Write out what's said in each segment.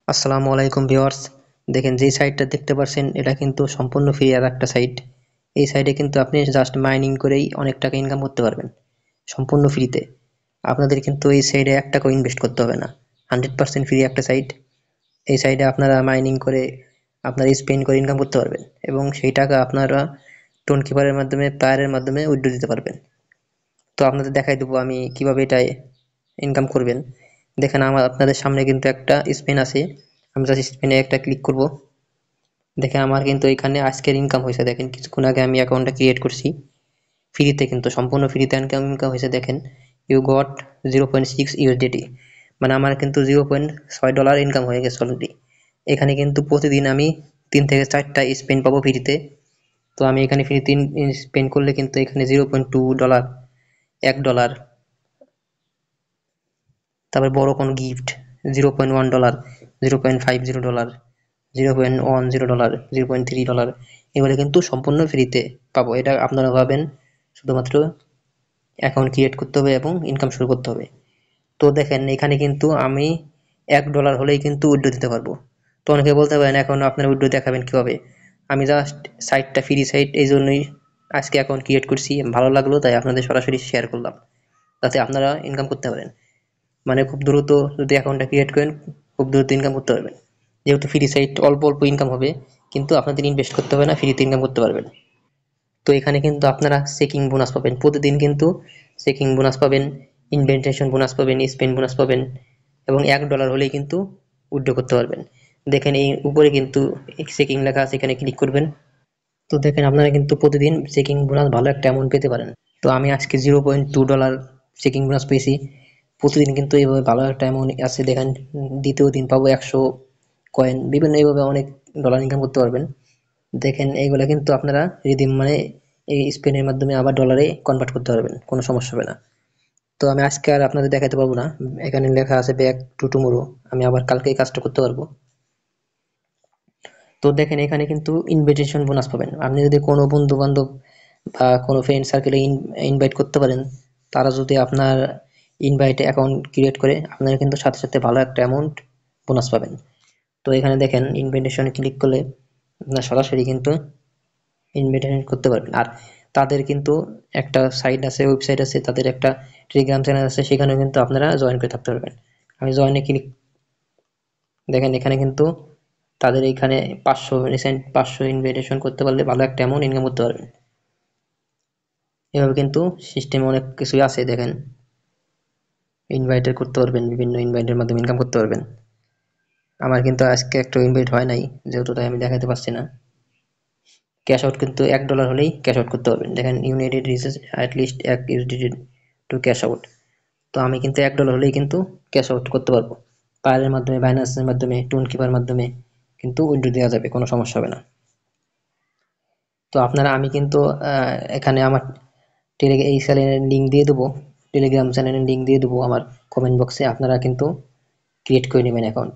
আসসালামু আলাইকুম ভিউয়ার্স। দেখেন যে সাইটটা দেখতে পাচ্ছেন এটা কিন্তু সম্পূর্ণ ফ্রি আর একটা সাইট। এই সাইটে কিন্তু আপনি জাস্ট মাইনিং করেই অনেক টাকা ইনকাম করতে পারবেন সম্পূর্ণ ফ্রিতে। আপনাদের কিন্তু এই সাইটে ১ টাকাও ইনভেস্ট করতে হবে না। 100% ফ্রি একটা সাইট। এই সাইটে আপনারা মাইনিং করে আপনারা স্পেন্ড করে ইনকাম করতে পারবেন এবং সেই টাকা আপনারা টোন কিপারের মাধ্যমে প্লায়ারের মাধ্যমে উইথড্র দিতে পারবেন। তো আপনাদের দেখাই দেবো আমি কিভাবে এটা ইনকাম করবেন। দেখেন আমার আপনাদের সামনে কিন্তু একটা স্পেন আছে। আমি জাস্ট স্পেনে একটা ক্লিক করব। দেখেন আমার কিন্তু এখানে আজকের ইনকাম হয়েছে। দেখেন কিছুক্ষণ আগে আমি অ্যাকাউন্টটা ক্রিয়েট করছি ফ্রিতে, কিন্তু সম্পূর্ণ ফ্রিতে ইনকাম হয়েছে। দেখেন ইউ গট 0.6 ইউএসডিটি, মানে আমার কিন্তু $0.6 ইনকাম হয়ে গেছে অলরেডি। এখানে কিন্তু প্রতিদিন আমি 3 থেকে 4টা স্পেন পাবো ফ্রিতে। তো আমি এখানে ফ্রি 3 স্পেন করলে কিন্তু এখানে $0.2, $1, তারপর বড় কোনো গিফট $0.1, $0.50, $0.10, $0.3, এগুলো কিন্তু সম্পূর্ণ ফ্রিতে পাবো। এটা আপনারা পাবেন শুধুমাত্র অ্যাকাউন্ট ক্রিয়েট করতে হবে এবং ইনকাম শুরু করতে হবে। তো দেখেন এখানে কিন্তু আমি $1 হলেই কিন্তু উইথড্র দিতে পারবো। তো অনেকে বলতে পারেন এখন আপনারা উইথড্র দেখাবেন কিভাবে। আমি জাস্ট সাইটটা ফ্রি সাইট, এই জন্যই আজকে অ্যাকাউন্ট ক্রিয়েট করছি, ভালো লাগলো তাই আপনাদের সরাসরি শেয়ার করলাম, যাতে আপনারা ইনকাম করতে পারেন। মানে খুব দ্রুত যদি অ্যাকাউন্টটা ক্রিয়েট করেন খুব দ্রুত ইনকাম করতে পারবেন। যেহেতু ফ্রি সাইট অল্প অল্প ইনকাম হবে, কিন্তু আপনাদের ইনভেস্ট করতে হবে না, ফ্রিতে ইনকাম করতে পারবেন। তো এখানে কিন্তু আপনারা চেকিং বোনাস পাবেন প্রতিদিন, কিন্তু চেকিং বোনাস পাবেন, ইনভেন্টেশন বোনাস পাবেন, স্পেন বোনাস পাবেন এবং $1 হলেই কিন্তু উইথড্র করতে পারবেন। দেখেন এই উপরে কিন্তু চেকিং লেখা আছে, এখানে ক্লিক করবেন। তো দেখেন আপনারা কিন্তু প্রতিদিন চেকিং বোনাস ভালো একটা অ্যামাউন্ট পেতে পারেন। তো আমি আজকে $0.2 চেকিং বোনাস পেয়েছি। প্রতিদিন কিন্তু এইভাবে ভালো একটা অ্যামাউন্ট আছে। দেখেন দ্বিতীয় দিন পাবো 100 কয়েন, বিভিন্ন এইভাবে অনেক ডলার ইনকাম করতে পারবেন। দেখেন এইগুলা কিন্তু আপনারা রিডিম মানে এই স্পেনের মাধ্যমে আবার ডলারে কনভার্ট করতে পারবেন, কোনো সমস্যা হবে না। তো আমি আজকে আর আপনাদের দেখাতে পারবো না, এখানে লেখা আছে ব্যাক টু টুমোরো, আমি আবার কালকে এই কাজটা করতে পারবো। তো দেখেন এখানে কিন্তু ইনভিটেশন বোনাস পাবেন। আপনি যদি কোনো বন্ধু বান্ধব বা কোনো ফ্রেন্ড সার্কেলে ইনভাইট করতে পারেন, তারা যদি আপনার ইনভাইটে অ্যাকাউন্ট ক্রিয়েট করে, আপনারা কিন্তু সাথে সাথে ভালো একটা অ্যামাউন্ট বোনাস পাবেন। তো এখানে দেখেন ইনভিটেশনে ক্লিক করলে আপনার সরাসরি কিন্তু ইনভিটেশন করতে পারবেন। আর তাদের কিন্তু একটা সাইট আছে, ওয়েবসাইট আছে, তাদের একটা টেলিগ্রাম চ্যানেল আছে, সেখানেও কিন্তু আপনারা জয়েন করে থাকতে পারবেন। আমি জয়েনে ক্লিক, দেখেন এখানে কিন্তু তাদের এইখানে 500 ইনভিটেশন করতে পারলে ভালো একটা অ্যামাউন্ট ইনকাম করতে পারবেন। এভাবে কিন্তু সিস্টেমে অনেক কিছুই আছে। দেখেন ইনভাইটের করতে পারবেন, বিভিন্ন ইনভাইটের মাধ্যমে ইনকাম করতে পারবেন। আমার কিন্তু আজকে একটা ইনভাইট হয় নাই, যেহেতু তাই আমি দেখাতে পারছি না। ক্যাশ আউট কিন্তু $1 হলেই ক্যাশ আউট করতে পারবেন। দেখেন ইউনাইটেড রিসেস at least 1 USDT to cash out. তো আমি কিন্তু $1 হলেই কিন্তু ক্যাশ আউট করতে পারবো। পায়ের মাধ্যমে, বাইন্যান্সের মাধ্যমে, টোন কিপার মাধ্যমে কিন্তু উইথড্র দেওয়া যাবে, কোনো সমস্যা হবে না। তো আপনারা, আমি কিন্তু এখানে আমার এই চ্যানেলের লিঙ্ক দিয়ে দেবো, টেলিগ্রাম চ্যানেলের লিঙ্ক দিয়ে দেবো আমার কমেন্ট বক্সে। আপনারা কিন্তু ক্রিয়েট করে নেবেন অ্যাকাউন্ট।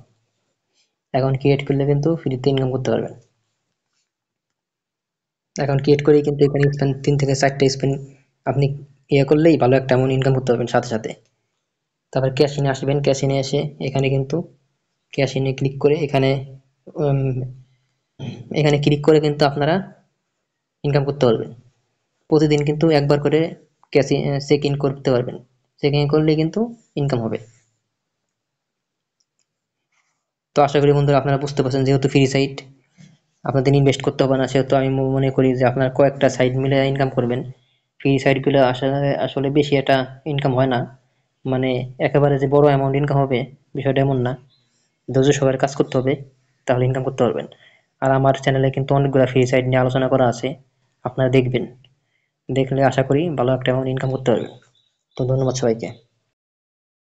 অ্যাকাউন্ট ক্রিয়েট করলে কিন্তু ফ্রিতে ইনকাম করতে পারবেন। অ্যাকাউন্ট ক্রিয়েট করেই কিন্তু এখানে স্পেন 3 থেকে 4টা স্পেন আপনি করলেই ভালো একটা অ্যামাউন্ট ইনকাম করতে পারবেন সাথে সাথে। তারপর ক্যাশ ইনে আসবেন, ক্যাশ ইনে এসে এখানে কিন্তু ক্যাশ ইনে ক্লিক করে উম, এখানে ক্লিক করে কিন্তু আপনারা ইনকাম করতে পারবেন। প্রতিদিন কিন্তু একবার করে ক্যাশ চেক ইন করতে পারবেন। চেক ইন করলে কিন্তু ইনকাম হবে। তো আশা করি বন্ধুরা আপনারা বুঝতে পারছেন, যেহেতু ফ্রি সাইট আপনাদের ইনভেস্ট করতে হবে না, সেহেতু আমি মনে করি যে আপনার কয়েকটা সাইট মিলে ইনকাম করবেন। ফ্রি সাইটগুলো আসলে আসলে বেশি একটা ইনকাম হয় না, মানে একেবারে যে বড় অ্যামাউন্ট ইনকাম হবে বিষয়টা এমন না। ধৈর্য সহকারে কাজ করতে হবে, তাহলে ইনকাম করতে পারবেন। আর আমার চ্যানেলে কিন্তু অনেকগুলো ফ্রি সাইট নিয়ে আলোচনা করা আছে, আপনারা দেখবেন। দেখলে আশা করি ভালো একটা অ্যামাউন্ট ইনকাম করতে পারবেন। তো ধন্যবাদ সবাইকে।